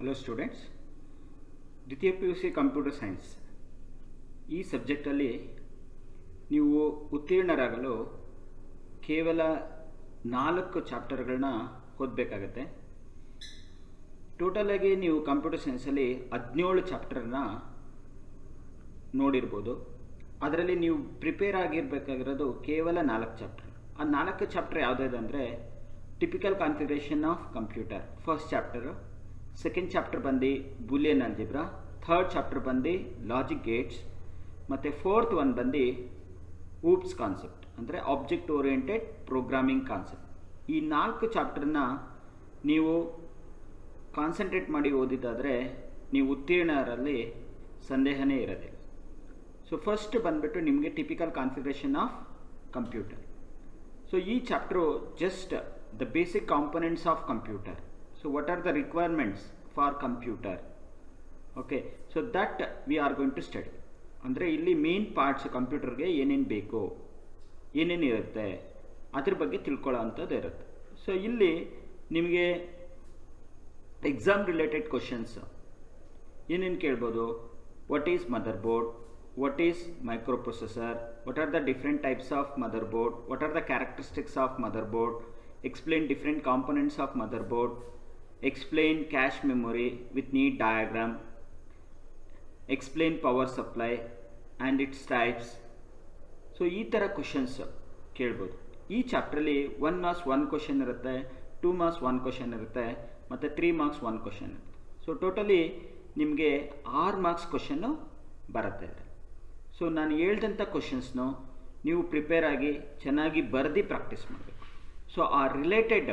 Hello students, ದ್ವಿತೀಯ P U C computer science ಈ ಸಬ್ಜೆಕ್ಟಲ್ಲಿ ನೀವು ಉತ್ತೀರ್ಣರಾಗಲು ಕೇವಲ 4 ಚಾಪ್ಟರ್ಗಳನ್ನ ಓದಬೇಕಾಗತ್ತೆ. ಟೋಟಲಾಗಿ ನೀವು ಕಂಪ್ಯೂಟರ್ ಸೈನ್ಸಲ್ಲಿ 17 ಚಾಪ್ಟರ್ನ ನೋಡಿರ್ಬೋದು. ಅದರಲ್ಲಿ ನೀವು ಪ್ರಿಪೇರ್ ಆಗಿರಬೇಕಾಗಿರೋದು ಕೇವಲ 4 ಚಾಪ್ಟರ್. ಆ 4 ಚಾಪ್ಟರ್ ಯಾವುದಿದೆ ಅಂದರೆ typical configuration of computer first chapter, second chapter ಬಂದು ಬೂಲಿಯನ್ ಆಲ್ಜಿಬ್ರಾ, ಥರ್ಡ್ ಚಾಪ್ಟರ್ ಬಂದು ಲಾಜಿಕ್ ಗೇಟ್ಸ್, ಮತ್ತು ಫೋರ್ತ್ ಒನ್ ಬಂದು ಊಪ್ಸ್ ಕಾನ್ಸೆಪ್ಟ್ ಅಂದರೆ ಆಬ್ಜೆಕ್ಟ್ ಓರಿಯೆಂಟೆಡ್ ಪ್ರೋಗ್ರಾಮಿಂಗ್ ಕಾನ್ಸೆಪ್ಟ್. ಈ 4 ಚಾಪ್ಟರ್ನ ನೀವು ಕಾನ್ಸಂಟ್ರೇಟ್ ಮಾಡಿ ಓದಿದ್ದಾದರೆ ನೀವು ಉತ್ತೀರ್ಣರಲ್ಲಿ ಸಂದೇಹನೇ ಇರೋದಿಲ್ಲ. ಸೊ ಫಸ್ಟ್ ಬಂದುಬಿಟ್ಟು ನಿಮಗೆ typical configuration of computer. So ಈ chapter just the basic components of computer. So what are the requirements for computer? Okay, so that we are going to study. ಅಂದರೆ ಇಲ್ಲಿ ಮೇನ್ ಪಾರ್ಟ್ಸ್ ಕಂಪ್ಯೂಟರ್ಗೆ ಏನೇನು ಬೇಕು, ಏನೇನು ಇರುತ್ತೆ ಅದ್ರ ಬಗ್ಗೆ ತಿಳ್ಕೊಳ್ಳೋ ಅಂಥದ್ದು ಇರುತ್ತೆ. ಸೊ ಇಲ್ಲಿ ನಿಮಗೆ ಎಕ್ಸಾಮ್ ರಿಲೇಟೆಡ್ ಕ್ವಶನ್ಸ್ ಏನೇನು ಕೇಳ್ಬೋದು. What is mother board, what is microprocessor, what are the different types of motherboard, what are the characteristics of motherboard, explain different components of motherboard, explain cache memory with need diagram, explain power supply and its types. So ಈ ಥರ questions ಕೇಳ್ಬೋದು. ಈ ಚಾಪ್ಟ್ರಲ್ಲಿ 1 marks 1 question ಇರುತ್ತೆ, 2 marks 1 question ಇರುತ್ತೆ, ಮತ್ತು 3 marks 1 question ಇರುತ್ತೆ. So totally ನಿಮಗೆ 6 marks question ಬರುತ್ತೆ. ಸೊ ನಾನು ಹೇಳ್ದಂಥ ಕ್ವಶನ್ಸ್ನು ನೀವು ಪ್ರಿಪೇರ್ ಆಗಿ ಚೆನ್ನಾಗಿ ಬರೆದು ಪ್ರಾಕ್ಟೀಸ್ ಮಾಡಬೇಕು. ಸೊ ಆ ರಿಲೇಟೆಡ್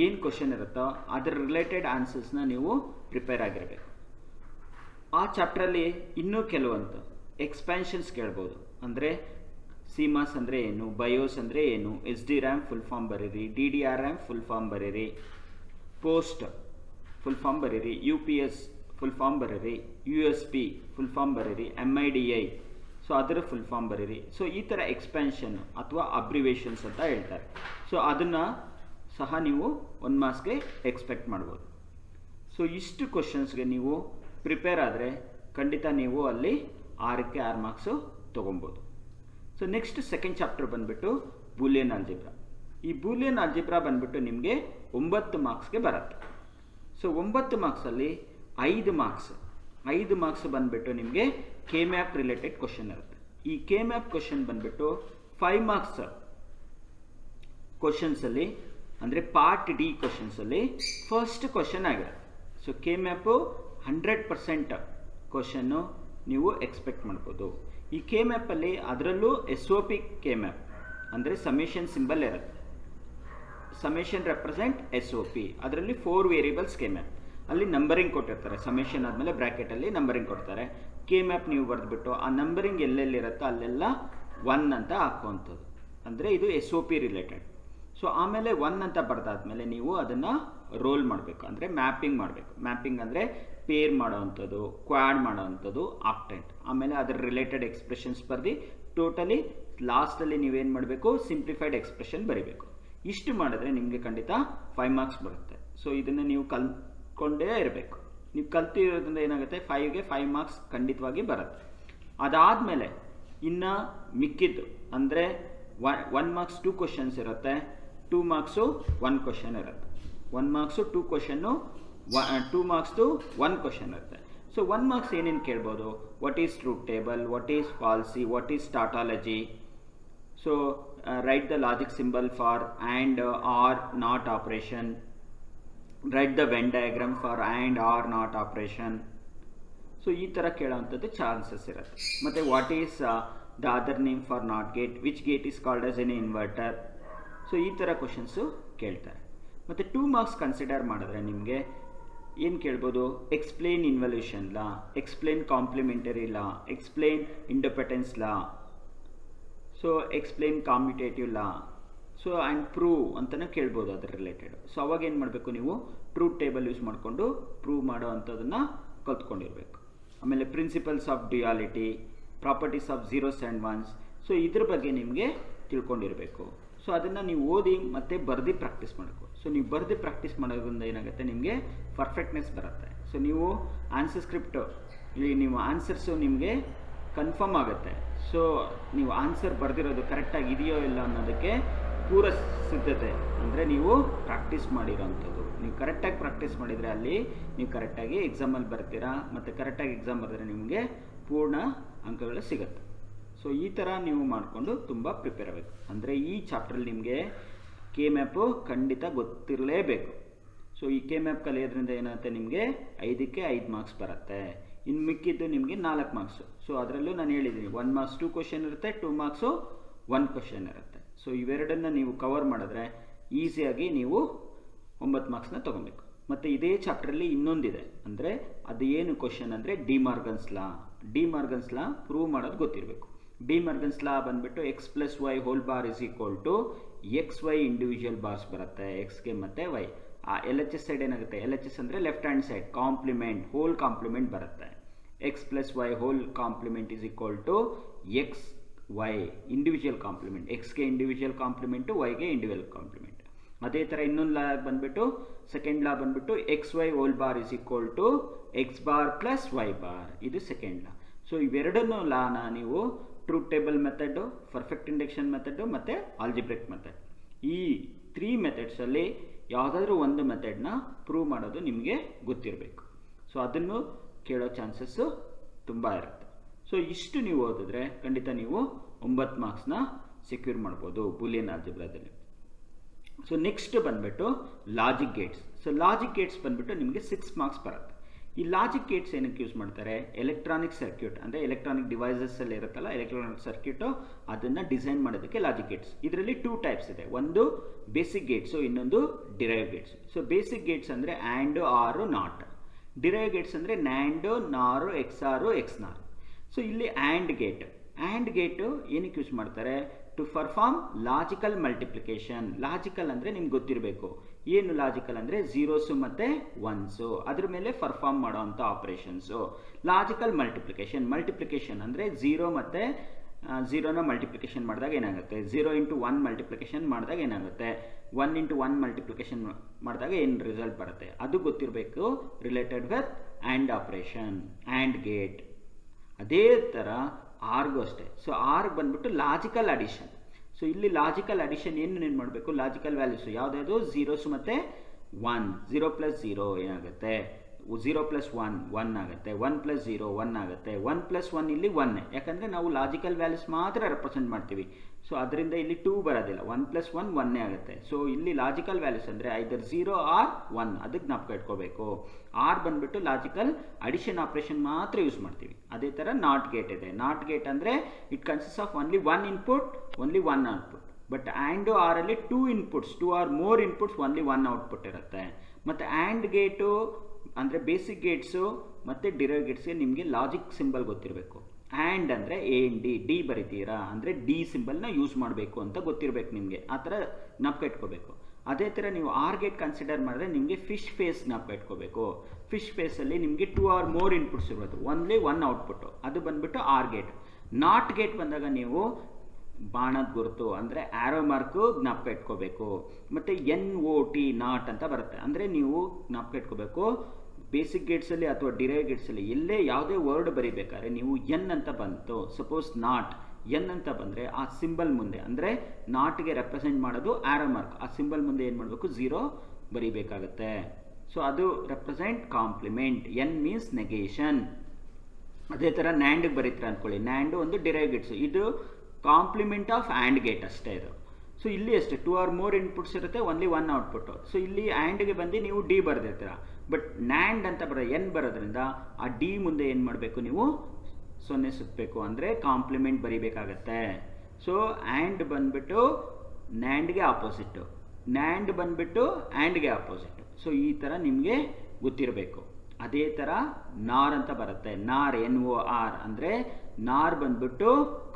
ಏನು ಕ್ವಶನ್ ಇರುತ್ತೋ ಅದರ ರಿಲೇಟೆಡ್ ಆನ್ಸರ್ಸ್ನ ನೀವು ಪ್ರಿಪೇರ್ ಆಗಿರಬೇಕು. ಆ ಚಾಪ್ಟ್ರಲ್ಲಿ ಇನ್ನೂ ಕೆಲವಂತ ಎಕ್ಸ್ಪ್ಯಾನ್ಷನ್ಸ್ ಕೇಳ್ಬೋದು. ಅಂದರೆ ಸಿಮಾಸ್ ಅಂದರೆ ಏನು, ಬಯೋಸ್ ಅಂದರೆ ಏನು, SDRAM ಫುಲ್ ಫಾರ್ಮ್ ಬರೀರಿ, DDRAM ಫುಲ್ ಫಾರ್ಮ್ ಬರೀರಿ, ಪೋಸ್ಟ್ ಫುಲ್ ಫಾರ್ಮ್ ಬರೀರಿ, UPS ಫುಲ್ ಫಾರ್ಮ್ ಬರೀರಿ, USB ಫುಲ್ ಫಾರ್ಮ್ ಬರೀರಿ, MIDI ಸೊ ಅದರ ಫುಲ್ ಫಾರ್ಮ್ ಬರೀರಿ. ಸೊ ಈ ಥರ ಎಕ್ಸ್ಪ್ಯಾನ್ಷನ್ ಅಥವಾ ಅಬ್ರಿವೇಷನ್ಸ್ ಅಂತ ಹೇಳ್ತಾರೆ. ಸೊ ಅದನ್ನು ಸಹ ನೀವು 1 ಮಾರ್ಕ್ಸ್ಗೆ ಎಕ್ಸ್ಪೆಕ್ಟ್ ಮಾಡ್ಬೋದು. ಸೊ ಇಷ್ಟು ಕ್ವಶನ್ಸ್ಗೆ ನೀವು ಪ್ರಿಪೇರ್ ಆದರೆ ಖಂಡಿತ ನೀವು ಅಲ್ಲಿ 6ಕ್ಕೆ 6 ಮಾರ್ಕ್ಸು ತೊಗೊಬೋದು. ಸೊ ನೆಕ್ಸ್ಟ್ ಸೆಕೆಂಡ್ ಚಾಪ್ಟರ್ ಬಂದುಬಿಟ್ಟು ಬೂಲಿಯನ್ ಆಲ್ಜಿಬ್ರಾ. ಈ ಬೂಲಿಯನ್ ಆಲ್ಜಿಬ್ರಾ ಬಂದುಬಿಟ್ಟು ನಿಮಗೆ 9 ಮಾರ್ಕ್ಸ್ಗೆ ಬರುತ್ತೆ. ಸೊ 9 ಮಾರ್ಕ್ಸಲ್ಲಿ 5 ಮಾರ್ಕ್ಸ್ ಬಂದುಬಿಟ್ಟು ನಿಮಗೆ ಕೆ-ಮ್ಯಾಪ್ ರಿಲೇಟೆಡ್ ಕ್ವಶನ್ ಇರುತ್ತೆ. ಈ ಕೆ-ಮ್ಯಾಪ್ ಕ್ವಶನ್ ಬಂದುಬಿಟ್ಟು 5 ಮಾರ್ಕ್ಸ್ ಕ್ವಶನ್ಸಲ್ಲಿ ಅಂದರೆ ಪಾರ್ಟ್ ಡಿ ಕ್ವಶನ್ಸಲ್ಲಿ ಫಸ್ಟ್ ಕ್ವಶನ್ ಆಗಿರುತ್ತೆ. ಸೊ ಕೆ-ಮ್ಯಾಪು 100% ಕ್ವಶನ್ನು ನೀವು ಎಕ್ಸ್ಪೆಕ್ಟ್ ಮಾಡ್ಬೋದು. ಈ ಕೆ-ಮ್ಯಾಪಲ್ಲಿ ಅದರಲ್ಲೂ SOP ಕೆ-ಮ್ಯಾಪ್ ಅಂದರೆ ಸಮೇಷನ್ ಸಿಂಬಲ್ ಇರುತ್ತೆ. Summation represent SOP. ಅದರಲ್ಲಿ 4 ವೇರಿಯಬಲ್ಸ್ ಕೆ-ಮ್ಯಾಪ್. ಅಲ್ಲಿ ನಂಬರಿಂಗ್ ಕೊಟ್ಟಿರ್ತಾರೆ. ಸಮೇಷನ್ ಆದಮೇಲೆ ಬ್ರ್ಯಾಕೆಟಲ್ಲಿ ನಂಬರಿಂಗ್ ಕೊಡ್ತಾರೆ. ಕೆ-ಮ್ಯಾಪ್ ನೀವು ಬರೆದ್ಬಿಟ್ಟು ಆ ನಂಬರಿಂಗ್ ಎಲ್ಲೆಲ್ಲಿರುತ್ತೋ ಅಲ್ಲೆಲ್ಲ 1 ಅಂತ ಹಾಕುವಂಥದ್ದು. ಅಂದರೆ ಇದು SOP ರಿಲೇಟೆಡ್. ಸೊ ಆಮೇಲೆ 1 ಅಂತ ಬರೆದಾದ್ಮೇಲೆ ನೀವು ಅದನ್ನು ರೋಲ್ ಮಾಡಬೇಕು, ಅಂದರೆ ಮ್ಯಾಪಿಂಗ್ ಮಾಡಬೇಕು. ಮ್ಯಾಪಿಂಗ್ ಅಂದರೆ ಪೇರ್ ಮಾಡೋವಂಥದ್ದು, ಕ್ವಾಡ್ ಮಾಡೋವಂಥದ್ದು, ಆಕ್ಟೆಂಟ್. ಆಮೇಲೆ ಅದರ ರಿಲೇಟೆಡ್ ಎಕ್ಸ್ಪ್ರೆಷನ್ಸ್ ಬರೆದು ಟೋಟಲಿ ಲಾಸ್ಟಲ್ಲಿ ನೀವೇನು ಮಾಡಬೇಕು, ಸಿಂಪ್ಲಿಫೈಡ್ ಎಕ್ಸ್ಪ್ರೆಷನ್ ಬರೀಬೇಕು. ಇಷ್ಟು ಮಾಡಿದ್ರೆ ನಿಮಗೆ ಖಂಡಿತ 5 ಮಾರ್ಕ್ಸ್ ಬರುತ್ತೆ. ಸೊ ಇದನ್ನು ನೀವು ಕಲ್ತ್ಕೊಂಡೇ ಇರಬೇಕು. ನೀವು ಕಲ್ತಿರೋದ್ರಿಂದ ಏನಾಗುತ್ತೆ, 5ಗೆ 5 ಮಾರ್ಕ್ಸ್ ಖಂಡಿತವಾಗಿ ಬರುತ್ತೆ. ಅದಾದಮೇಲೆ ಇನ್ನು ಮಿಕ್ಕಿದ್ದು ಅಂದರೆ 1 ಮಾರ್ಕ್ಸ್ 2 ಕ್ವಶನ್ಸ್ ಇರುತ್ತೆ, 2 ಮಾರ್ಕ್ಸು 1 ಕ್ವಶನ್ ಇರುತ್ತೆ. 1 ಮಾರ್ಕ್ಸು 2 ಕ್ವಶನ್ನು, 2 ಮಾರ್ಕ್ಸ್ದು 1 ಕ್ವಶನ್ ಇರುತ್ತೆ. ಸೊ 1 ಮಾರ್ಕ್ಸ್ ಏನೇನು ಕೇಳ್ಬೋದು, what is truth table, what is fallacy, what is tautology. So write the logic symbol for and or not operation, write the Venn diagram for and or not operation. So ಈ ಥರ ಕೇಳೋವಂಥದ್ದು chances ಇರುತ್ತೆ. ಮತ್ತು what is the other name for not gate, which gate is called as an inverter. So ಈ ಥರ questions ಕೇಳ್ತಾರೆ. ಮತ್ತು 2 marks consider ಮಾಡಿದ್ರೆ ನಿಮಗೆ ಏನು ಕೇಳ್ಬೋದು, explain involution law, explain complementary law, explain independence law, so explain commutative law, so and prove ಅಂತಲೇ ಕೇಳ್ಬೋದು ಅದರ ರಿಲೇಟೆಡ್. ಸೊ ಅವಾಗ ಏನು ಮಾಡಬೇಕು, ನೀವು ಟ್ರೂತ್ ಟೇಬಲ್ ಯೂಸ್ ಮಾಡಿಕೊಂಡು ಪ್ರೂವ್ ಮಾಡೋ ಅಂಥದ್ದನ್ನು ಕಲ್ತ್ಕೊಂಡಿರಬೇಕು. ಆಮೇಲೆ principles of duality, properties of zeros and ones. So ಇದ್ರ ಬಗ್ಗೆ ನಿಮಗೆ ತಿಳ್ಕೊಂಡಿರಬೇಕು. ಸೊ ಅದನ್ನು ನೀವು ಓದಿ ಮತ್ತು ಬರೆದು ಪ್ರಾಕ್ಟೀಸ್ ಮಾಡಬೇಕು. ಸೊ ಸೊ ನೀವು ಬರೆದು ಪ್ರಾಕ್ಟೀಸ್ ಮಾಡೋದ್ರಿಂದ ಏನಾಗುತ್ತೆ, ನಿಮಗೆ ಪರ್ಫೆಕ್ಟ್ನೆಸ್ ಬರುತ್ತೆ. ಸೊ ನೀವು ಆನ್ಸರ್ ಸ್ಕ್ರಿಪ್ಟು ನೀವು ಆನ್ಸರ್ಸು ನಿಮಗೆ ಕನ್ಫರ್ಮ್ ಆಗುತ್ತೆ. ಸೊ ನೀವು ಆನ್ಸರ್ ಬರೆದಿರೋದು ಕರೆಕ್ಟಾಗಿ ಇದೆಯೋ ಇಲ್ಲ ಅನ್ನೋದಕ್ಕೆ ಪೂರ ಸಿದ್ಧತೆ ಅಂದರೆ ನೀವು ಪ್ರಾಕ್ಟೀಸ್ ಮಾಡಿರೋವಂಥದ್ದು. ನೀವು ಕರೆಕ್ಟಾಗಿ ಪ್ರಾಕ್ಟೀಸ್ ಮಾಡಿದರೆ ಅಲ್ಲಿ ನೀವು ಕರೆಕ್ಟಾಗಿ ಎಕ್ಸಾಮಲ್ಲಿ ಬರ್ತೀರಾ, ಮತ್ತು ಕರೆಕ್ಟಾಗಿ ಎಕ್ಸಾಮ್ ಬರೆದ್ರೆ ನಿಮಗೆ ಪೂರ್ಣ ಅಂಕಗಳು ಸಿಗುತ್ತೆ. ಸೊ ಈ ಥರ ನೀವು ಮಾಡಿಕೊಂಡು ತುಂಬ ಪ್ರಿಪೇರ್ ಆಗಬೇಕು. ಅಂದರೆ ಈ ಚಾಪ್ಟ್ರಲ್ಲಿ ನಿಮಗೆ ಕೆ ಮ್ಯಾಪು ಖಂಡಿತ ಗೊತ್ತಿರಲೇಬೇಕು. ಸೊ ಈ ಕೆ ಮ್ಯಾಪ್ ಕಲಿಯೋದ್ರಿಂದ ಏನಾಗುತ್ತೆ, ನಿಮಗೆ 5ಕ್ಕೆ 5 ಮಾರ್ಕ್ಸ್ ಬರುತ್ತೆ. ಇನ್ನು ಮಿಕ್ಕಿದ್ದು ನಿಮಗೆ 4 ಮಾರ್ಕ್ಸು. ಸೊ ಅದರಲ್ಲೂ ನಾನು ಹೇಳಿದ್ದೀನಿ 1 ಮಾರ್ಕ್ಸ್ 2 ಕ್ವಶನ್ ಇರುತ್ತೆ, 2 ಮಾರ್ಕ್ಸು 1 ಕ್ವಶನ್ ಇರುತ್ತೆ. ಸೊ ಇವೆರಡನ್ನು ನೀವು ಕವರ್ ಮಾಡಿದ್ರೆ ಈಸಿಯಾಗಿ ನೀವು 9 ಮಾರ್ಕ್ಸ್ನ ತೊಗೊಬೇಕು. ಮತ್ತು ಇದೇ ಚಾಪ್ಟ್ರಲ್ಲಿ ಇನ್ನೊಂದಿದೆ, ಅಂದರೆ ಅದು ಏನು ಕ್ವಶನ್ ಅಂದರೆ ಡಿಮಾರ್ಗನ್ಸ್ ಲಾ. ಡಿಮಾರ್ಗನ್ಸ್ ಲಾ ಪ್ರೂವ್ ಮಾಡೋದು ಗೊತ್ತಿರಬೇಕು. ಡಿಮಾರ್ಗನ್ಸ್ ಲಾ ಬಂದುಬಿಟ್ಟು x plus y whole bar is equal to x y individual bars ಬರುತ್ತೆ, ಎಕ್ಸ್ಗೆ ಮತ್ತು ವೈ. ಆ ಎಲ್ ಎಚ್ ಎಸ್ ಸೈಡ್ ಏನಾಗುತ್ತೆ, ಎಲ್ ಎಚ್ ಎಸ್ ಅಂದರೆ left hand side complement, whole complement ಬರುತ್ತೆ. X plus y whole complement is equal to x y individual complement. ಎಕ್ಸ್ಗೆ individual complement, ವೈಗೆ individual complement. ಅದೇ ಥರ ಇನ್ನೊಂದು ಲಾ ಬಂದುಬಿಟ್ಟು ಸೆಕೆಂಡ್ ಲಾ ಬಂದುಬಿಟ್ಟು x y whole bar is equal to X bar plus Y bar, ಇದು second law. So ಇವೆರಡನ್ನೂ ಲಾನ ನೀವು truth table method, perfect induction method ಮತ್ತು ಆಲ್ಜಿಬ್ರಿಕ್ ಮೆಥಡ್, ಈ 3 ಮೆಥಡ್ಸಲ್ಲಿ ಯಾವುದಾದ್ರೂ ಒಂದು ಮೆಥಡ್ನ ಪ್ರೂವ್ ಮಾಡೋದು ನಿಮಗೆ ಗೊತ್ತಿರಬೇಕು. ಸೊ ಅದನ್ನು ಕೇಳೋ ಚಾನ್ಸಸ್ಸು ತುಂಬ ಇರುತ್ತೆ. ಸೊ ಇಷ್ಟು ನೀವು ಓದಿದ್ರೆ ಖಂಡಿತ ನೀವು 9 ಮಾರ್ಕ್ಸ್ನ ಸೆಕ್ಯೂರ್ ಮಾಡ್ಬೋದು ಬೂಲಿಯನ್ ಆಲ್ಜಿಬ್ರಾದಲ್ಲಿ. ಸೊ ನೆಕ್ಸ್ಟ್ ಬಂದುಬಿಟ್ಟು logic Gates. So logic Gates ಬಂದುಬಿಟ್ಟು ನಿಮಗೆ 6 ಮಾರ್ಕ್ಸ್ ಬರುತ್ತೆ. ಈ ಲಾಜಿಕ್ ಗೇಟ್ಸ್ ಏನಕ್ಕೆ ಯೂಸ್ ಮಾಡ್ತಾರೆ, ಎಲೆಕ್ಟ್ರಾನಿಕ್ ಸರ್ಕ್ಯೂಟ್ ಅಂದರೆ ಎಲೆಕ್ಟ್ರಾನಿಕ್ ಡಿವೈಸಸ್ಸಲ್ಲಿ ಇರುತ್ತಲ್ಲ ಎಲೆಕ್ಟ್ರಾನಿಕ್ ಸರ್ಕ್ಯೂಟು, ಅದನ್ನು ಡಿಸೈನ್ ಮಾಡೋದಕ್ಕೆ ಲಾಜಿಕ್ ಗೇಟ್ಸ್. ಇದರಲ್ಲಿ 2 ಟೈಪ್ಸ್ ಇದೆ, ಒಂದು ಬೇಸಿಕ್ ಗೇಟ್ಸು, ಇನ್ನೊಂದು derive Gates. So basic Gates ಅಂದರೆ ಆ್ಯಂಡ್, ಆರು, ನಾಟ್. ಡಿರೈವ್ ಗೇಟ್ಸ್ ಅಂದರೆ ನ್ಯಾಂಡು, ನಾರು, ಎಕ್ಸಾರು, ಎಕ್ಸ್ನಾರ್. ಸೊ ಇಲ್ಲಿ ಆ್ಯಂಡ್ ಗೇಟು ಏನಕ್ಕೆ ಯೂಸ್ ಮಾಡ್ತಾರೆ, to perform logical multiplication. Logical ಅಂದರೆ ನಿಮ್ಗೆ ಗೊತ್ತಿರಬೇಕು, ಏನು ಲಾಜಿಕಲ್ ಅಂದರೆ ಝೀರೋಸು ಮತ್ತು ಒನ್ಸು, ಅದ್ರ ಮೇಲೆ ಪರ್ಫಾರ್ಮ್ ಮಾಡೋವಂಥ ಆಪ್ರೇಷನ್ಸು. ಲಾಜಿಕಲ್ ಮಲ್ಟಿಪ್ಲಿಕೇಶನ್ ಅಂದರೆ ಝೀರೋ ಮತ್ತು ಝೀರೋನ ಮಲ್ಟಿಪ್ಲಿಕೇಶನ್ ಮಾಡಿದಾಗ ಏನಾಗುತ್ತೆ, 0 ಇಂಟು 1 ಮಲ್ಟಿಪ್ಲಿಕೇಶನ್ ಮಾಡಿದಾಗ ಏನಾಗುತ್ತೆ, 1 ಇಂಟು 1 ಮಲ್ಟಿಪ್ಲಿಕೇಶನ್ ಮಾಡಿದಾಗ ಏನು ರಿಸಲ್ಟ್ ಬರುತ್ತೆ, ಅದು ಗೊತ್ತಿರಬೇಕು. Related with and operation, and gate. ಅದೇ ಥರ ಆರ್ಗೂ ಅಷ್ಟೇ. ಸೊ ಆರ್ಗ್ ಬಂದ್ಬಿಟ್ಟು ಲಾಜಿಕಲ್ ಅಡಿಷನ್. ಸೊ ಇಲ್ಲಿ ಲಾಜಿಕಲ್ ಅಡಿಷನ್ ಏನು ಮಾಡಬೇಕು, ಲಾಜಿಕಲ್ ವ್ಯಾಲ್ಯೂಸು ಯಾವುದಾದ್ರು ಝೀರೋಸು ಮತ್ತು 1, 0 ಪ್ಲಸ್ 0 ಏನಾಗುತ್ತೆ, 0 ಪ್ಲಸ್ 1 1 ಆಗುತ್ತೆ, 1 ಪ್ಲಸ್ 0 1 ಆಗುತ್ತೆ, 1 ಪ್ಲಸ್ 1 ಇಲ್ಲಿ 1, ಯಾಕಂದರೆ ನಾವು ಲಾಜಿಕಲ್ ವ್ಯಾಲ್ಯೂಸ್ ಮಾತ್ರ ರೆಪ್ರೆಸೆಂಟ್ ಮಾಡ್ತೀವಿ. ಸೊ ಅದರಿಂದ ಇಲ್ಲಿ 2 ಬರೋದಿಲ್ಲ, 1 ಪ್ಲಸ್ 1 1 ಆಗುತ್ತೆ. ಸೊ ಇಲ್ಲಿ ಲಾಜಿಕಲ್ ವ್ಯಾಲ್ಯೂಸ್ ಅಂದರೆ ಐದರ್ 0 ಆರ್ 1, ಅದಕ್ಕೆ ಜ್ಞಾಪಕ ಇಟ್ಕೋಬೇಕು. ಆರ್ ಬಂದುಬಿಟ್ಟು ಲಾಜಿಕಲ್ ಅಡಿಷನ್ ಆಪ್ರೇಷನ್ ಮಾತ್ರ ಯೂಸ್ ಮಾಡ್ತೀವಿ. ಅದೇ ಥರ ನಾಟ್ ಗೇಟ್ ಇದೆ. ನಾಟ್ ಗೇಟ್ ಅಂದರೆ it consist of only 1 input, only 1 output. But and ಆರಲ್ಲಿ 2 inputs, 2 or more inputs, only 1 output ಇರುತ್ತೆ. ಮತ್ತು ಆ್ಯಂಡ್ ಗೇಟು ಅಂದರೆ ಬೇಸಿಕ್ ಗೇಟ್ಸು ಮತ್ತು ಡಿರೈವ್ ಗೇಟ್ಸ್ಗೆ ನಿಮಗೆ ಲಾಜಿಕ್ ಸಿಂಬಲ್ ಗೊತ್ತಿರಬೇಕು. ಆ್ಯಂಡ್ ಅಂದರೆ ಎ ಎನ್ ಡಿ, ಡಿ ಬರಿತೀರಾ ಅಂದರೆ ಡಿ ಸಿಂಬಲ್ನ ಯೂಸ್ ಮಾಡಬೇಕು ಅಂತ ಗೊತ್ತಿರಬೇಕು ನಿಮಗೆ, ಆ ಥರ ಜ್ಞಾಪಕ ಇಟ್ಕೋಬೇಕು. ಅದೇ ಥರ ನೀವು ಆರ್ ಗೇಟ್ ಕನ್ಸಿಡರ್ ಮಾಡಿದ್ರೆ ನಿಮಗೆ ಫಿಶ್ ಫೇಸ್ ಜ್ಞಾಪಕ ಇಟ್ಕೋಬೇಕು. ಫಿಶ್ ಫೇಸಲ್ಲಿ ನಿಮಗೆ 2 ಆರ್ ಮೋರ್ ಇನ್ಪುಟ್ಸ್ ಇರೋದು, ಓನ್ಲಿ 1 ಔಟ್ಪುಟ್ಟು, ಅದು ಬಂದುಬಿಟ್ಟು ಆರ್ ಗೇಟ್. ನಾಟ್ ಗೇಟ್ ಬಂದಾಗ ನೀವು ಬಾಣದ ಗುರುತು ಅಂದರೆ ಆ್ಯರೋ ಮಾರ್ಕು ಜ್ಞಾಪಕ ಇಟ್ಕೋಬೇಕು. ಮತ್ತು NOT ನಾಟ್ ಅಂತ ಬರುತ್ತೆ, ಅಂದರೆ ನೀವು ಜ್ಞಾಪಕ ಇಟ್ಕೋಬೇಕು ಬೇಸಿಕ್ ಗೇಟ್ಸಲ್ಲಿ ಅಥವಾ ಡಿರೈವ್ ಗೇಟ್ಸಲ್ಲಿ ಎಲ್ಲೇ ಯಾವುದೇ ವರ್ಡ್ ಬರೀಬೇಕಾದ್ರೆ ನೀವು ಎನ್ ಅಂತ ಬಂತು, ಸಪೋಸ್ ನಾಟ್ ಎನ್ ಅಂತ ಬಂದರೆ ಆ ಸಿಂಬಲ್ ಮುಂದೆ ಅಂದರೆ ನಾಟ್ಗೆ ರೆಪ್ರೆಸೆಂಟ್ ಮಾಡೋದು ಆ್ಯರೋ ಮಾರ್ಕ್, ಆ ಸಿಂಬಲ್ ಮುಂದೆ ಏನು ಮಾಡಬೇಕು 0 ಬರೀಬೇಕಾಗುತ್ತೆ. ಸೊ ಅದು represent complement, N means negation. ಅದೇ ಥರ ನ್ಯಾಂಡ್ಗೆ ಬರೀತಾರೆ ಅಂದ್ಕೊಳ್ಳಿ, ನ್ಯಾಂಡು ಒಂದು ಡಿರೈವ್ ಗೇಟ್ಸು, ಇದು ಕಾಂಪ್ಲಿಮೆಂಟ್ ಆಫ್ ಆ್ಯಂಡ್ ಗೇಟ್ ಅಷ್ಟೇ ಇದು. ಸೊ ಇಲ್ಲಿ ಅಷ್ಟೇ 2 ಆರ್ ಮೋರ್ ಇನ್ಪುಟ್ಸ್ ಇರುತ್ತೆ, ಓನ್ಲಿ 1 ಔಟ್ಪುಟ್ಟು. ಸೊ ಇಲ್ಲಿ ಆ್ಯಂಡ್ಗೆ ಬಂದು ನೀವು ಡಿ ಬರೆದಿರ್ತೀರ, ಬಟ್ ನ್ಯಾಂಡ್ ಅಂತ ಎನ್ ಬರೋದ್ರಿಂದ ಆ ಡಿ ಮುಂದೆ ಏನು ಮಾಡಬೇಕು, ನೀವು 0 ಸುತ್ತಬೇಕು, ಅಂದರೆ ಕಾಂಪ್ಲಿಮೆಂಟ್ ಬರೀಬೇಕಾಗತ್ತೆ. ಸೊ ಆ್ಯಂಡ್ ಬಂದುಬಿಟ್ಟು ನ್ಯಾಂಡ್ಗೆ ಆಪೋಸಿಟ್ಟು, ನ್ಯಾಂಡ್ ಬಂದುಬಿಟ್ಟು ಆ್ಯಂಡ್ಗೆ ಆಪೋಸಿಟ್ಟು. ಸೊ ಈ ಥರ ನಿಮಗೆ ಗೊತ್ತಿರಬೇಕು. ಅದೇ ಥರ ನಾರ್ ಅಂತ ಬರುತ್ತೆ, ನಾರ್ NOR ಅಂದರೆ ನಾರ್ ಬಂದ್ಬಿಟ್ಟು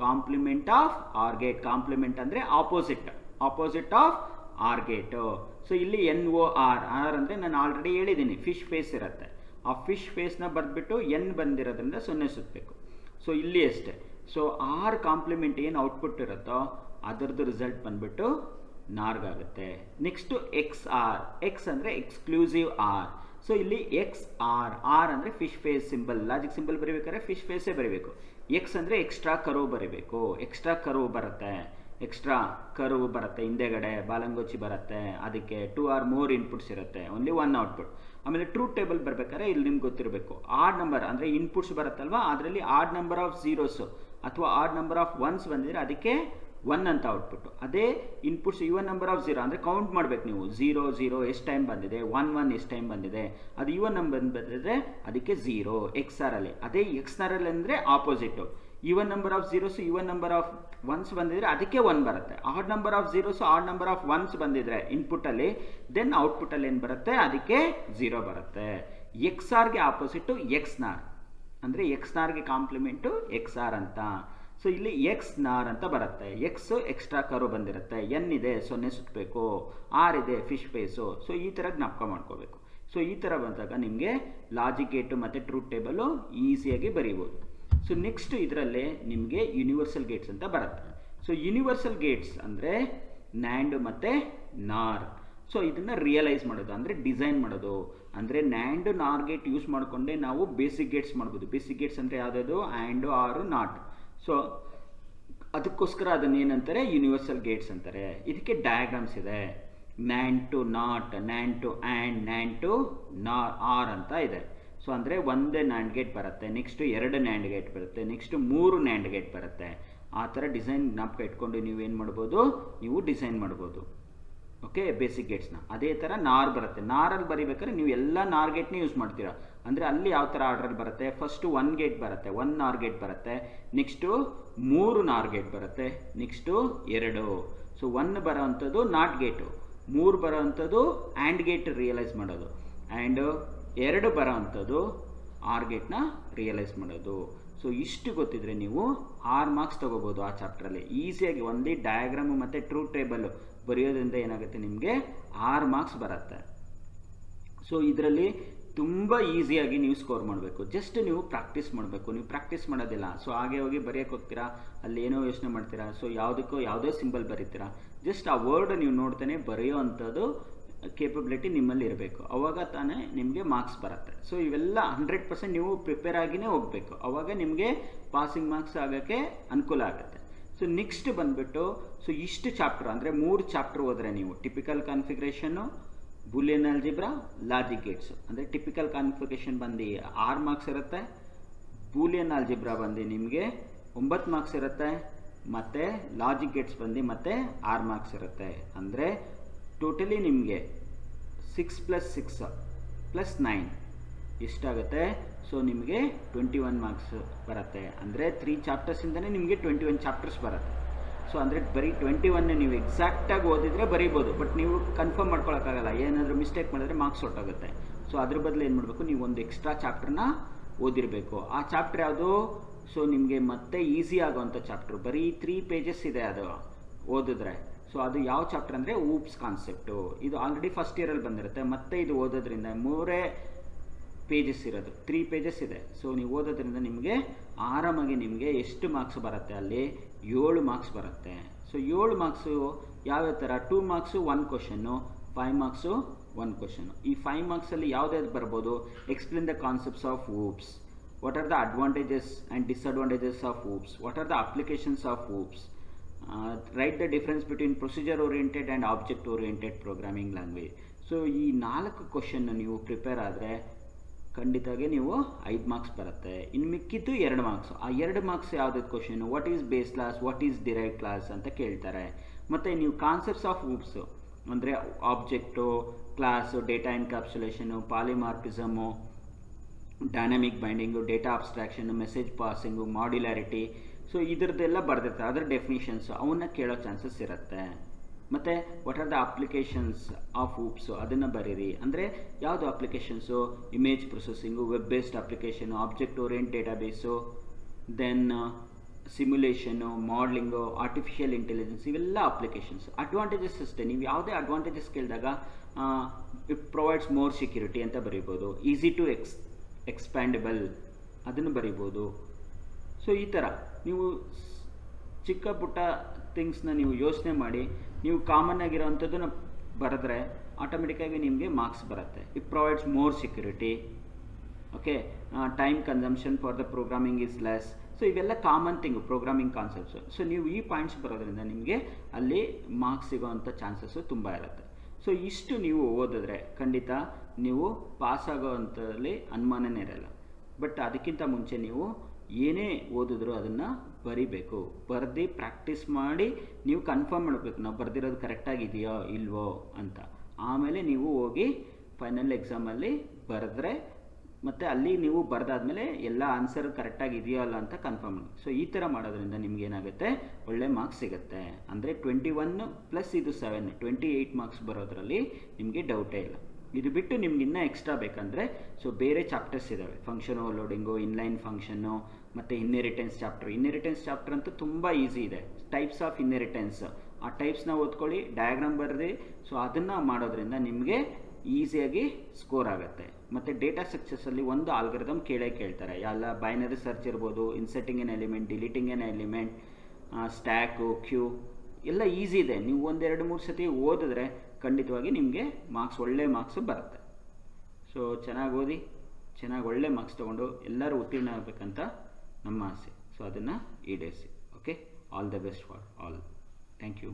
complement of OR gate. Complement ಅಂದರೆ opposite of OR gate. So ಇಲ್ಲಿ NOR, ಆರ್ ಅಂದರೆ ನಾನು ಆಲ್ರೆಡಿ ಹೇಳಿದ್ದೀನಿ ಫಿಶ್ ಫೇಸ್ ಇರುತ್ತೆ, ಆ ಫಿಶ್ ಫೇಸ್ನ ಬರೆದ್ಬಿಟ್ಟು ಎನ್ ಬಂದಿರೋದ್ರಿಂದ 0 ಸುತ್ತಬೇಕು. ಸೊ ಇಲ್ಲಿ ಅಷ್ಟೇ. ಸೊ ಆರ್ ಕಾಂಪ್ಲಿಮೆಂಟ್ ಏನು ಔಟ್ಪುಟ್ ಇರುತ್ತೋ ಅದರದ್ದು ರಿಸಲ್ಟ್ ಬಂದ್ಬಿಟ್ಟು ನಾರ್ಗಾಗುತ್ತೆ. ನೆಕ್ಸ್ಟು ಎಕ್ಸ್ ಆರ್, ಎಕ್ಸ್ ಅಂದರೆ ಎಕ್ಸ್ಕ್ಲೂಸಿವ್ ಆರ್. ಸೊ ಇಲ್ಲಿ ಎಕ್ಸ್ ಆರ್, ಆರ್ ಅಂದರೆ fish face symbol, logic symbol ಬರೀಬೇಕಾದ್ರೆ ಫಿಶ್ ಫೇಸೇ ಬರೀಬೇಕು. ಎಕ್ಸ್ ಅಂದರೆ ಎಕ್ಸ್ಟ್ರಾ ಕರ್ವ್ ಬರೀಬೇಕು, ಎಕ್ಸ್ಟ್ರಾ ಕರ್ವ್ ಬರುತ್ತೆ, ಎಕ್ಸ್ಟ್ರಾ ಕರ್ವ್ ಬರುತ್ತೆ, ಹಿಂದೆಗಡೆ ಬಾಲಂಗೋಚಿ ಬರುತ್ತೆ, ಅದಕ್ಕೆ 2 or more ಇನ್ಪುಟ್ಸ್ ಇರುತ್ತೆ, ಓನ್ಲಿ 1 ಔಟ್ಪುಟ್. ಆಮೇಲೆ ಟ್ರೂತ್ ಟೇಬಲ್ ಬರಬೇಕಾದ್ರೆ ಇಲ್ಲಿ ನಿಮ್ಗೆ ಗೊತ್ತಿರಬೇಕು ಆಡ್ ನಂಬರ್ ಅಂದರೆ ಇನ್ಪುಟ್ಸ್ ಬರುತ್ತಲ್ವ, ಅದರಲ್ಲಿ ಆಡ್ ನಂಬರ್ ಆಫ್ ಝೀರೋಸು ಅಥವಾ ಆಡ್ ನಂಬರ್ ಆಫ್ ಒನ್ಸ್ ಬಂದಿದ್ರೆ ಅದಕ್ಕೆ 1 ಅಂತ ಔಟ್ಪುಟ್. ಅದೇ ಇನ್ಪುಟ್ಸ್ ಈವನ್ ನಂಬರ್ ಆಫ್ 0 ಅಂದರೆ ಕೌಂಟ್ ಮಾಡಬೇಕು ನೀವು, 0 0 ಎಷ್ಟು ಟೈಮ್ ಬಂದಿದೆ, 1 1 ಎಷ್ಟು ಟೈಮ್ ಬಂದಿದೆ, ಅದು ಈವನ್ ನಂಬರ್ ಬಂದಿದ್ರೆ ಅದಕ್ಕೆ 0 ಎಕ್ಸ್ ಆರಲ್ಲಿ. ಅದೇ ಎಕ್ಸ್ ಆರಲ್ಲಿ ಅಂದರೆ ಆಪೋಸಿಟು, even number of zeros even number of once ಬಂದಿದ್ರೆ ಅದಕ್ಕೆ 1 ಬರುತ್ತೆ. Odd number of zeros odd number of once ಬಂದಿದ್ರೆ ಇನ್ಪುಟ್ಟಲ್ಲಿ, ದೆನ್ ಔಟ್ಪುಟ್ಟಲ್ಲಿ ಏನು ಬರುತ್ತೆ, ಅದಕ್ಕೆ 0 ಬರುತ್ತೆ. ಎಕ್ಸ್ ಆರ್ಗೆ ಆಪೋಸಿಟು ಎಕ್ಸ್ ನಾರ್, ಅಂದರೆ ಎಕ್ಸ್ ನಾರ್ಗೆ ಕಾಂಪ್ಲಿಮೆಂಟು ಎಕ್ಸ್ ಆರ್ ಅಂತ. ಸೊ ಇಲ್ಲಿ ಎಕ್ಸ್ ನಾರ್ ಅಂತ ಬರುತ್ತೆ. ಎಕ್ಸ್ ಎಕ್ಸ್ಟ್ರಾ ಕರು ಬಂದಿರುತ್ತೆ, ಎನ್ ಇದೆ 0 ಸುತ್ತಬೇಕು, ಆರ್ ಇದೆ ಫಿಶ್ ಫೇಸು. ಸೊ ಈ ಥರ ಜ್ಞಾಪಕ ಮಾಡ್ಕೋಬೇಕು. ಸೊ ಈ ಥರ ಬಂದಾಗ ನಿಮಗೆ ಲಾಜಿಕ್ ಗೇಟು ಮತ್ತು ಟ್ರೂತ್ ಟೇಬಲು ಈಸಿಯಾಗಿ ಬರೀಬೋದು. ಸೊ ನೆಕ್ಸ್ಟ್ ಇದರಲ್ಲೇ ನಿಮಗೆ ಯೂನಿವರ್ಸಲ್ ಗೇಟ್ಸ್ ಅಂತ ಬರುತ್ತೆ. ಸೊ ಯೂನಿವರ್ಸಲ್ ಗೇಟ್ಸ್ ಅಂದರೆ ನ್ಯಾಂಡ್ ಮತ್ತು ನಾರ್. ಸೊ ಇದನ್ನು ರಿಯಲೈಸ್ ಮಾಡೋದು ಅಂದರೆ ಡಿಸೈನ್ ಮಾಡೋದು, ಅಂದರೆ ನ್ಯಾಂಡ್ ನಾರ್ ಗೇಟ್ ಯೂಸ್ ಮಾಡಿಕೊಂಡೇ ನಾವು ಬೇಸಿಕ್ ಗೇಟ್ಸ್ ಮಾಡ್ಬೋದು. ಬೇಸಿಕ್ ಗೇಟ್ಸ್ ಅಂದರೆ ಯಾವುದಾದ್ರು ಆ್ಯಂಡು ಆರು ನಾಟ್. ಸೊ ಅದಕ್ಕೋಸ್ಕರ ಅದನ್ನೇನಂತಾರೆ ಯೂನಿವರ್ಸಲ್ ಗೇಟ್ಸ್ ಅಂತಾರೆ. ಇದಕ್ಕೆ ಡಯಾಗ್ರಾಮ್ಸ್ ಇದೆ, NAND to not, NAND to and, NAND to or ಅಂತ ಇದೆ. ಸೊ ಅಂದರೆ ಒಂದೇ ನ್ಯಾಂಡ್ ಗೇಟ್ ಬರುತ್ತೆ, ನೆಕ್ಸ್ಟು 2 ನ್ಯಾಂಡ್ ಗೇಟ್ ಬರುತ್ತೆ, ನೆಕ್ಸ್ಟು 3 ನ್ಯಾಂಡ್ ಗೇಟ್ ಬರುತ್ತೆ. ಆ ಥರ ಡಿಸೈನ್ ಜ್ಞಾಪಕ ಇಟ್ಕೊಂಡು ನೀವೇನು ಮಾಡ್ಬೋದು, ನೀವು ಡಿಸೈನ್ ಮಾಡ್ಬೋದು. ಓಕೆ, ಬೇಸಿಕ್ ಗೇಟ್ಸ್ನ. ಅದೇ ಥರ ನಾರ್ ಬರುತ್ತೆ. ನಾರಲ್ಲಿ ಬರೀಬೇಕಾದ್ರೆ ನೀವು ಎಲ್ಲ ನಾರ್ ಗೇಟ್ನೇ ಯೂಸ್ ಮಾಡ್ತೀರಾ. ಅಂದರೆ ಅಲ್ಲಿ ಯಾವ ಥರ ಆರ್ಡ್ರಲ್ಲಿ ಬರುತ್ತೆ, ಫಸ್ಟು 1 ಗೇಟ್ ಬರುತ್ತೆ, 1 ನಾರ್ ಗೇಟ್ ಬರುತ್ತೆ, ನೆಕ್ಸ್ಟು 3 ನಾರ್ ಗೇಟ್ ಬರುತ್ತೆ, ನೆಕ್ಸ್ಟು 2. ಸೊ 1 ಬರೋ ಅಂಥದ್ದು ನಾಟ್ ಗೇಟು, 3 ಬರೋ ಅಂಥದ್ದು ಆ್ಯಂಡ್ ಗೇಟ್ ರಿಯಲೈಸ್ ಮಾಡೋದು, ಆ್ಯಂಡ್ 2 ಬರೋ ಅಂಥದ್ದು ಆರ್ ಗೇಟ್ನ ರಿಯಲೈಸ್ ಮಾಡೋದು. ಸೊ ಇಷ್ಟು ಗೊತ್ತಿದ್ರೆ ನೀವು 6 ಮಾರ್ಕ್ಸ್ ತೊಗೋಬೋದು ಆ ಚಾಪ್ಟ್ರಲ್ಲಿ ಈಸಿಯಾಗಿ. ಒಂದೇ ಡಯಾಗ್ರಾಮು ಮತ್ತು ಟ್ರೂತ್ ಟೇಬಲ್ಲು ಬರೆಯೋದ್ರಿಂದ ಏನಾಗುತ್ತೆ, ನಿಮಗೆ 6 ಮಾರ್ಕ್ಸ್ ಬರುತ್ತೆ. ಸೊ ಇದರಲ್ಲಿ ತುಂಬ ಈಸಿಯಾಗಿ ನೀವು ಸ್ಕೋರ್ ಮಾಡಬೇಕು. ಜಸ್ಟ್ ನೀವು ಪ್ರಾಕ್ಟೀಸ್ ಮಾಡಬೇಕು. ನೀವು ಪ್ರಾಕ್ಟೀಸ್ ಮಾಡೋದಿಲ್ಲ, ಸೊ ಹಾಗೆ ಹೋಗಿ ಬರೆಯೋಕ್ಕೆ ಹೋಗ್ತೀರಾ, ಅಲ್ಲಿ ಏನೋ ಯೋಚನೆ ಮಾಡ್ತೀರಾ, ಸೊ ಯಾವುದಕ್ಕೋ ಯಾವುದೋ ಸಿಂಬಲ್ ಬರೀತೀರಾ. ಜಸ್ಟ್ ಆ ವರ್ಡ್ ನೀವು ನೋಡ್ತಾನೆ ಬರೆಯೋ ಅಂಥದ್ದು ಕೇಪಬಿಲಿಟಿ ನಿಮ್ಮಲ್ಲಿ ಇರಬೇಕು, ಅವಾಗ ತಾನೇ ನಿಮಗೆ ಮಾರ್ಕ್ಸ್ ಬರುತ್ತೆ. ಸೊ ಇವೆಲ್ಲ 100% ನೀವು ಪ್ರಿಪೇರ್ ಆಗಿಯೇ ಹೋಗಬೇಕು, ಅವಾಗ ನಿಮಗೆ ಪಾಸಿಂಗ್ ಮಾರ್ಕ್ಸ್ ಆಗೋಕ್ಕೆ ಅನುಕೂಲ ಆಗುತ್ತೆ. ಸೊ ನೆಕ್ಸ್ಟ್ ಬಂದುಬಿಟ್ಟು, ಸೊ ಇಷ್ಟು ಚಾಪ್ಟರ್ ಅಂದರೆ 3 ಚಾಪ್ಟರ್ ಹೋದರೆ ನೀವು typical configuration, Boolean algebra, logic gates. ಅಂದರೆ ಟಿಪಿಕಲ್ ಕಾನ್ಫಿಗರೇಷನ್ ಬಂದು 6 ಮಾರ್ಕ್ಸ್ ಇರುತ್ತೆ, ಬೂಲಿಯನ್ ಆಲ್ಜಿಬ್ರಾ ಬಂದು ನಿಮಗೆ 9 ಮಾರ್ಕ್ಸ್ ಇರುತ್ತೆ, ಮತ್ತು ಲಾಜಿಕ್ ಗೇಟ್ಸ್ ಬಂದು ಮತ್ತೆ 6 ಮಾರ್ಕ್ಸ್ ಇರುತ್ತೆ. ಅಂದರೆ ಟೋಟಲಿ ನಿಮಗೆ 6 + 6 + 9 ಎಷ್ಟಾಗುತ್ತೆ, ಸೊ ನಿಮಗೆ 21 ಮಾರ್ಕ್ಸ್ ಬರುತ್ತೆ. ಅಂದರೆ 3 ಚಾಪ್ಟರ್ಸಿಂದನೇ ನಿಮಗೆ 21 ಚಾಪ್ಟರ್ಸ್ ಬರುತ್ತೆ. ಸೊ ಅಂದರೆ ಬರೀ 21 ನೀವು ಎಕ್ಸಾಕ್ಟಾಗಿ ಓದಿದರೆ ಬರೀಬೋದು, ಬಟ್ ನೀವು ಕನ್ಫರ್ಮ್ ಮಾಡ್ಕೊಳಕ್ಕಾಗಲ್ಲ, ಏನಾದರೂ ಮಿಸ್ಟೇಕ್ ಮಾಡಿದ್ರೆ ಮಾರ್ಕ್ಸ್ ಹೊರಟೋಗುತ್ತೆ. ಸೊ ಅದ್ರ ಬದಲು ಏನು ಮಾಡಬೇಕು, ನೀವು ಒಂದು ಎಕ್ಸ್ಟ್ರಾ ಚಾಪ್ಟರ್ನ ಓದಿರಬೇಕು. ಆ ಚಾಪ್ಟರ್ ಯಾವುದು, ಸೊ ನಿಮಗೆ ಮತ್ತೆ ಈಸಿ ಆಗೋವಂಥ ಚಾಪ್ಟರ್, ಬರೀ 3 ಪೇಜಸ್ ಇದೆ ಅದು ಓದಿದ್ರೆ. ಸೊ ಅದು ಯಾವ ಚಾಪ್ಟರ್ ಅಂದರೆ ಊಪ್ಸ್ ಕಾನ್ಸೆಪ್ಟು. ಇದು ಆಲ್ರೆಡಿ ಫಸ್ಟ್ ಇಯರಲ್ಲಿ ಬಂದಿರುತ್ತೆ, ಮತ್ತೆ ಇದು ಓದೋದ್ರಿಂದ 3 ಪೇಜಸ್ ಇರೋದು, 3 ಪೇಜಸ್ ಇದೆ. ಸೊ ನೀವು ಓದೋದ್ರಿಂದ ನಿಮಗೆ ಆರಾಮಾಗಿ ನಿಮಗೆ ಎಷ್ಟು ಮಾರ್ಕ್ಸ್ ಬರುತ್ತೆ, ಅಲ್ಲಿ 7 ಮಾರ್ಕ್ಸ್ ಬರುತ್ತೆ. ಸೊ 7 ಮಾರ್ಕ್ಸು ಯಾವ್ಯಾವ ಥರ, 2 ಮಾರ್ಕ್ಸು 1 ಕ್ವಶನ್ನು, 5 ಮಾರ್ಕ್ಸು 1 ಕ್ವಶನ್ನು. ಈ 5 ಮಾರ್ಕ್ಸಲ್ಲಿ ಯಾವುದ್ಯಾವ್ದು ಬರ್ಬೋದು, explain the concepts of OOPs, what are the advantages and disadvantages of OOPs, what are the applications of OOPs, write the difference between procedure oriented and object oriented programming language. So ಈ 4 question ನೀವು prepare ಆದರೆ ಖಂಡಿತವಾಗಿ ನೀವು 5 marks ಬರುತ್ತೆ. ಇನ್ನು ಮಿಕ್ಕಿದ್ದು 2 marks. ಆ 2 marks ಯಾವುದೇ question, what is base class, what is derived class ಅಂತ ಕೇಳ್ತಾರೆ. ಮತ್ತು ನೀವು ಕಾನ್ಸೆಪ್ಟ್ಸ್ ಆಫ್ ಊಪ್ಸು ಅಂದರೆ object, class, data encapsulation, polymorphism, dynamic binding, data abstraction, message passing, modularity, so ಇದ್ರದ್ದೆಲ್ಲ ಬರೆದಿರ್ತಾರೆ, ಅದರ ಡೆಫಿನಿಷನ್ಸು ಅವನ್ನ ಕೇಳೋ ಚಾನ್ಸಸ್ ಇರುತ್ತೆ. ಮತ್ತು what are the applications of OOPs ಅದನ್ನು ಬರೀರಿ. ಅಂದರೆ ಯಾವುದು applications, image processing, web based application, object orient database, then simulation, modelling, artificial intelligence, ಇವೆಲ್ಲ ಅಪ್ಲಿಕೇಶನ್ಸ್. ಅಡ್ವಾಂಟೇಜಸ್ ಅಷ್ಟೇ, ನೀವು ಯಾವುದೇ ಅಡ್ವಾಂಟೇಜಸ್ ಕೇಳಿದಾಗ ಇಟ್ ಪ್ರೊವೈಡ್ಸ್ ಮೋರ್ ಸೆಕ್ಯೂರಿಟಿ ಅಂತ ಬರೀಬೋದು, ಈಸಿ ಟು ಎಕ್ಸ್ಪ್ಯಾಂಡಬಲ್ ಅದನ್ನು ಬರೀಬೋದು. ಸೊ ಈ ಥರ ನೀವು ಚಿಕ್ಕ ಪುಟ್ಟ ಥಿಂಗ್ಸ್ನ ನೀವು ಯೋಚನೆ ಮಾಡಿ ನೀವು ಕಾಮನ್ ಆಗಿರೋವಂಥದ್ದನ್ನು ಬರೆದ್ರೆ ಆಟೋಮೆಟಿಕ್ಕಾಗಿ ನಿಮಗೆ ಮಾರ್ಕ್ಸ್ ಬರುತ್ತೆ. It provides more security. Okay, time consumption for the programming is less. So ಇವೆಲ್ಲ common thing programming concepts. So ನೀವು ಈ ಪಾಯಿಂಟ್ಸ್ ಬರೋದ್ರಿಂದ ನಿಮಗೆ ಅಲ್ಲಿ ಮಾರ್ಕ್ಸ್ ಸಿಗೋವಂಥ ಚಾನ್ಸಸ್ಸು ತುಂಬ ಇರುತ್ತೆ. ಸೊ ಇಷ್ಟು ನೀವು ಓದಿದ್ರೆ ಖಂಡಿತ ನೀವು ಪಾಸ್ ಆಗೋವಂಥದ್ರಲ್ಲಿ ಅನುಮಾನನೇ ಇರಲ್ಲ. ಬಟ್ ಅದಕ್ಕಿಂತ ಮುಂಚೆ ನೀವು ಏನೇ ಓದಿದ್ರು ಅದನ್ನು ಬರಿಬೇಕು. ಬರೆದು ಪ್ರಾಕ್ಟೀಸ್ ಮಾಡಿ ನೀವು ಕನ್ಫರ್ಮ್ ಮಾಡಬೇಕು ನಾವು ಬರೆದಿರೋದು ಕರೆಕ್ಟಾಗಿದೆಯೋ ಇಲ್ವೋ ಅಂತ. ಆಮೇಲೆ ನೀವು ಹೋಗಿ ಫೈನಲ್ ಎಕ್ಸಾಮಲ್ಲಿ ಬರೆದ್ರೆ ಮತ್ತು ಅಲ್ಲಿ ನೀವು ಬರೆದಾದ್ಮೇಲೆ ಎಲ್ಲ ಆನ್ಸರ್ ಕರೆಕ್ಟಾಗಿದೆಯೋ ಅಲ್ಲ ಅಂತ ಕನ್ಫರ್ಮ್ ಮಾಡಿ. ಸೊ ಈ ಥರ ಮಾಡೋದ್ರಿಂದ ನಿಮ್ಗೆ ಏನಾಗುತ್ತೆ, ಒಳ್ಳೆ ಮಾರ್ಕ್ಸ್ ಸಿಗುತ್ತೆ. ಅಂದರೆ 21 ಪ್ಲಸ್ ಇದು 7 28 ಮಾರ್ಕ್ಸ್ ಬರೋದ್ರಲ್ಲಿ ನಿಮಗೆ ಡೌಟೇ ಇಲ್ಲ. ಇದು ಬಿಟ್ಟು ನಿಮ್ಗೆ ಇನ್ನೂ ಎಕ್ಸ್ಟ್ರಾ ಬೇಕಂದರೆ ಸೊ ಬೇರೆ ಚಾಪ್ಟರ್ಸ್ ಇದ್ದಾವೆ. ಫಂಕ್ಷನ್ ಓವರ್ಲೋಡಿಂಗು, ಇನ್ಲೈನ್ ಫಂಕ್ಷನ್ನು ಮತ್ತು ಇನ್ಹೆರಿಟೆನ್ಸ್ ಚಾಪ್ಟರ್. ಇನ್ಹೆರಿಟೆನ್ಸ್ ಚಾಪ್ಟರ್ ಅಂತೂ ತುಂಬ ಈಸಿ ಇದೆ. ಟೈಪ್ಸ್ ಆಫ್ ಇನ್ಹೆರಿಟೆನ್ಸ್, ಆ ಟೈಪ್ಸ್ನ ಓದ್ಕೊಳ್ಳಿ, ಡಯಾಗ್ರಾಮ್ ಬರೆದು. ಸೊ ಅದನ್ನು ಮಾಡೋದ್ರಿಂದ ನಿಮಗೆ ಈಸಿಯಾಗಿ ಸ್ಕೋರ್ ಆಗುತ್ತೆ. ಮತ್ತು ಡೇಟಾ ಸ್ಟ್ರಕ್ಚರ್ಸಲ್ಲಿ ಒಂದು ಆಲ್ಗರಿದಮ್ ಕೇಳ್ತಾರೆ. ಎಲ್ಲ ಬೈನರಿ ಸರ್ಚ್ ಇರ್ಬೋದು, inserting an element, deleting an element, stack, queue ಎಲ್ಲ ಈಸಿ ಇದೆ. ನೀವು 1-2-3 ಸತಿ ಓದಿದ್ರೆ ಖಂಡಿತವಾಗಿ ನಿಮಗೆ ಮಾರ್ಕ್ಸ್, ಒಳ್ಳೆ ಮಾರ್ಕ್ಸು ಬರುತ್ತೆ. ಸೊ ಚೆನ್ನಾಗಿ ಓದಿ, ಚೆನ್ನಾಗಿ ಒಳ್ಳೆ ಮಾರ್ಕ್ಸ್ ತೊಗೊಂಡು ಎಲ್ಲರೂ ಉತ್ತೀರ್ಣ ಆಗಬೇಕಂತ ನಮ್ಮ ಆಸೆ. ಸೊ ಅದನ್ನು ಈಡೇರಿಸಿ. Okay, all the best for all. Thank you.